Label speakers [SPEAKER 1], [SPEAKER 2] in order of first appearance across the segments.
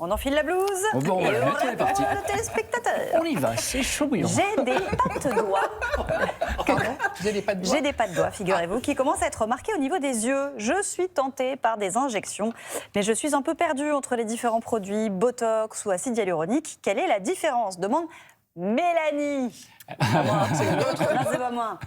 [SPEAKER 1] On enfile la blouse.
[SPEAKER 2] Bon,
[SPEAKER 1] et
[SPEAKER 2] voilà,
[SPEAKER 1] on
[SPEAKER 2] c'est
[SPEAKER 1] répond
[SPEAKER 2] parti.
[SPEAKER 1] aux téléspectateurs.
[SPEAKER 2] On y va, c'est chaud bouillant.
[SPEAKER 1] J'ai des pattes doigts.
[SPEAKER 3] Pardon, vous avez des pattes de doigts?
[SPEAKER 1] J'ai des pattes doigts, figurez-vous, qui commencent à être remarquées au niveau des yeux. Je suis tentée par des injections, mais je suis un peu perdue entre les différents produits, Botox ou acide hyaluronique. Quelle est la différence? Demande Mélanie. Non, c'est pas moi.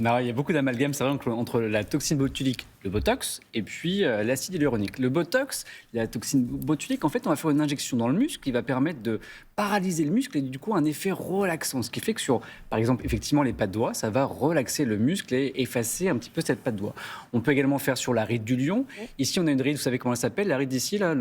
[SPEAKER 2] Non, il y a beaucoup d'amalgame, c'est vrai, entre la toxine botulique, le Botox, et puis l'acide hyaluronique. Le Botox, la toxine botulique, en fait, on va faire une injection dans le muscle qui va permettre de paralyser le muscle et du coup un effet relaxant. Ce qui fait que sur, par exemple, effectivement, les pattes de doigts, ça va relaxer le muscle et effacer un petit peu cette patte de doigt. On peut également faire sur la ride du lion. Ici, on a une ride, vous savez comment elle s'appelle, la ride d'ici, là,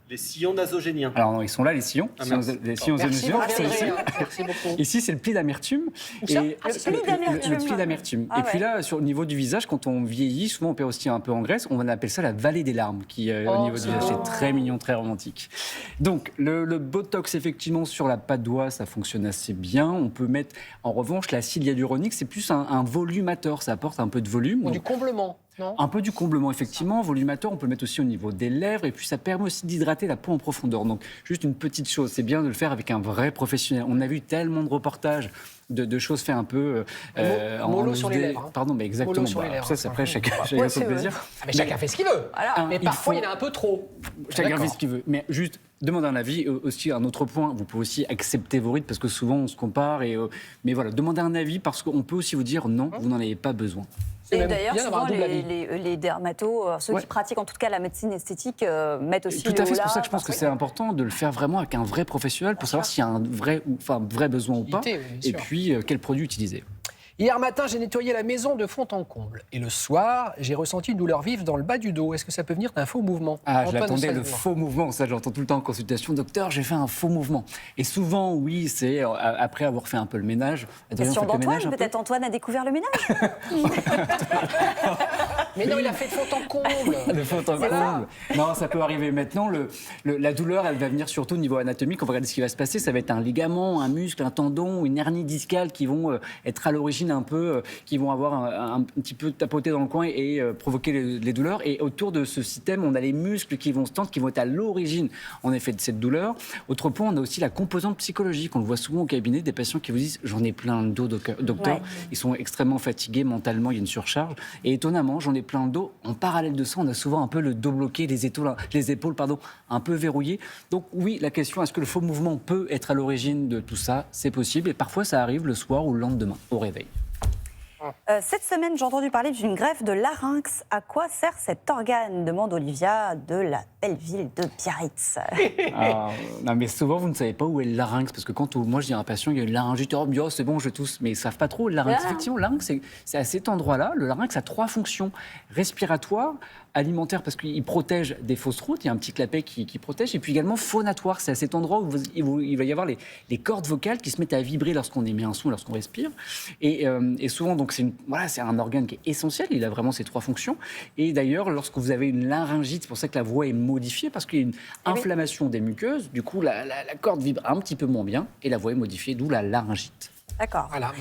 [SPEAKER 4] Les sillons nasogéniens.
[SPEAKER 2] Alors non, ils sont là, les sillons.
[SPEAKER 4] Ah,
[SPEAKER 2] Les sillons
[SPEAKER 3] Merci,
[SPEAKER 2] nasogéniens,
[SPEAKER 3] beaucoup,
[SPEAKER 2] c'est ici.
[SPEAKER 3] merci beaucoup.
[SPEAKER 2] Ici, c'est le pli d'amertume.
[SPEAKER 3] ça
[SPEAKER 2] Et
[SPEAKER 1] Ah, le pli d'amertume.
[SPEAKER 2] le pli d'amertume.
[SPEAKER 1] Ah
[SPEAKER 2] Et puis
[SPEAKER 1] ouais.
[SPEAKER 2] là, sur le niveau du visage, quand on vieillit, souvent on perd aussi un peu en graisse. On appelle ça la vallée des larmes, qui au
[SPEAKER 3] Oh,
[SPEAKER 2] niveau du visage, c'est très mignon, très romantique. Donc le Botox, effectivement, sur la patte doigt, ça fonctionne assez bien. On peut mettre, en revanche, l'acide hyaluronique, c'est plus un volumateur. Ça apporte un peu de volume.
[SPEAKER 3] Ou
[SPEAKER 2] Donc,
[SPEAKER 3] du comblement, non?
[SPEAKER 2] un peu du comblement, effectivement. Volumateur, on peut le mettre aussi au niveau des lèvres. Et puis, ça permet aussi d'hydrater la peau en profondeur. Donc, juste une petite chose, c'est bien de le faire avec un vrai professionnel. On a vu tellement de reportages de choses faites un peu...
[SPEAKER 3] Mollo sur les lèvres, hein.
[SPEAKER 2] Pardon, mais exactement.
[SPEAKER 3] Mollo sur les lèvres,
[SPEAKER 2] ça, c'est après, chacun
[SPEAKER 1] Ouais,
[SPEAKER 2] son
[SPEAKER 1] c'est
[SPEAKER 2] plaisir.
[SPEAKER 3] Ah, mais chacun fait ce qu'il veut.
[SPEAKER 1] Voilà.
[SPEAKER 3] Mais
[SPEAKER 2] il
[SPEAKER 3] parfois,
[SPEAKER 2] faut-
[SPEAKER 3] il y en a un peu trop.
[SPEAKER 2] Chacun
[SPEAKER 3] D'accord.
[SPEAKER 2] fait ce qu'il veut. Mais juste, demande un avis. Aussi, un autre point, vous pouvez aussi accepter vos rides parce que souvent, on se compare. Mais voilà, demandez un avis parce qu'on peut aussi vous dire non, vous n'en avez pas besoin.
[SPEAKER 3] C'est
[SPEAKER 1] Et
[SPEAKER 3] même
[SPEAKER 1] d'ailleurs,
[SPEAKER 3] bien d'avoir
[SPEAKER 1] souvent,
[SPEAKER 3] un double avis.
[SPEAKER 1] les dermatos, ceux
[SPEAKER 2] Ouais.
[SPEAKER 1] qui pratiquent en tout cas la médecine esthétique, mettent aussi
[SPEAKER 2] Tout à fait, c'est pour ça que je pense
[SPEAKER 1] parce
[SPEAKER 2] que c'est important de le faire vraiment avec un vrai professionnel pour savoir s'il y a un vrai besoin ou pas.
[SPEAKER 3] Utilité, oui, bien
[SPEAKER 2] Et
[SPEAKER 3] sûr.
[SPEAKER 2] puis, quel produit utiliser.
[SPEAKER 3] Hier matin, j'ai nettoyé la maison de fond en comble. Et le soir, j'ai ressenti une douleur vive dans le bas du dos. Est-ce que ça peut venir d'un faux mouvement?
[SPEAKER 2] Ah, je
[SPEAKER 3] Antoine de
[SPEAKER 2] l'attendais, le
[SPEAKER 3] Strasbourg.
[SPEAKER 2] faux mouvement. Ça, j'entends tout le temps en consultation. Docteur, j'ai fait un faux mouvement. Et souvent, oui, c'est après avoir fait un peu le ménage. Adrien,
[SPEAKER 1] Question
[SPEAKER 2] faites le ménage
[SPEAKER 1] d'Antoine,
[SPEAKER 2] un peu
[SPEAKER 1] peut-être Antoine a découvert le ménage.
[SPEAKER 3] Mais non, il a fait de fond en comble.
[SPEAKER 2] Le fond en comble. Non, ça peut arriver. Maintenant, la douleur, elle va venir surtout au niveau anatomique. On va regarder ce qui va se passer. Ça va être un ligament, un muscle, un tendon, une hernie discale qui vont être à l'origine un peu, qui vont avoir un petit peu tapoté dans le coin et provoquer les douleurs. Et autour de ce système, on a les muscles qui vont se tendre, qui vont être à l'origine, en effet, de cette douleur. Autre point, on a aussi la composante psychologique. On le voit souvent au cabinet, des patients qui vous disent « j'en ai plein le dos, docteur
[SPEAKER 1] Ouais. ».
[SPEAKER 2] Ils sont extrêmement fatigués mentalement, il y a une surcharge. Et étonnamment, j'en ai plein le dos. En parallèle de ça, on a souvent un peu le dos bloqué, les épaules un peu verrouillées. Donc oui, la question, est-ce que le faux mouvement peut être à l'origine de tout ça? C'est possible. Et parfois, ça arrive le soir ou le lendemain, au réveil.
[SPEAKER 1] Cette semaine, j'ai entendu parler d'une greffe de larynx. À quoi sert cet organe? Demande Olivia de la belle ville de Biarritz.
[SPEAKER 2] Ah, non, mais souvent, vous ne savez pas où est le larynx. Parce que quand moi, je dis à un patient, il y a une laryngite, oh, c'est bon, je tousse. Mais ils ne savent pas trop. Le larynx,
[SPEAKER 1] Ah.
[SPEAKER 2] effectivement, le larynx, c'est à cet endroit-là. Le larynx a 3 fonctions. Respiratoire, alimentaire, parce qu'il protège des fausses routes. Il y a un petit clapet qui protège. Et puis également phonatoire. C'est à cet endroit où il va y avoir les cordes vocales qui se mettent à vibrer lorsqu'on émet un son, lorsqu'on respire. Et souvent, donc, c'est un organe qui est essentiel. Il a vraiment ces 3 fonctions. Et d'ailleurs, lorsque vous avez une laryngite, c'est pour ça que la voix est modifiée, parce qu'il y a une inflammation des muqueuses. Du coup, la corde vibre un petit peu moins bien et la voix est modifiée, d'où la laryngite.
[SPEAKER 1] D'accord.
[SPEAKER 3] Voilà,